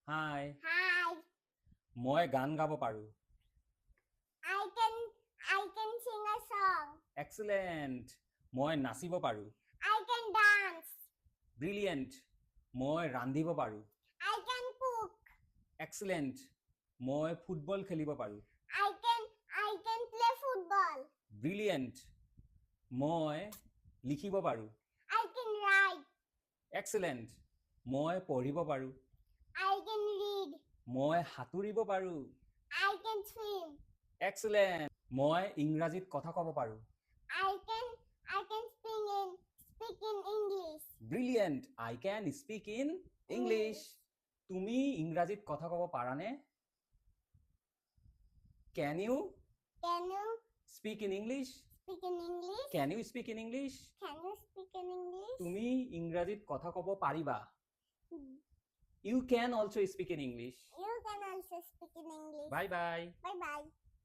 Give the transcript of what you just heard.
হাই Hi. মই গান গাব পাৰো I can sing a song. Excellent মই নাচিব পাৰো I can dance. ব্ৰিলিয়েণ্ট মই ৰান্ধিব পাৰো I can cook. এক্সেলেণ্ট মই ফুটবল খেলিব পাৰো I can play football. Brilliant মই লিখিব পাৰো I can write. এক্সেলেণ্ট মই পঢ়িব পাৰো I can read. মই সাঁতুৰিব পাৰো I can swim. এক্সেলেণ্ট মই ইংৰাজীত কথা ক'ব পাৰো I can speak in English. Brilliant I can speak in English তুমি ইংৰাজীত কথা ক'ব পাৰানে can you Can you speak in English speak in English? Can you speak in English Can you speak in English? তুমি ইংৰাজীত কথা ক'ব পাৰিবা you can also' speak in English You can also speak in English. Bye bye Bye bye.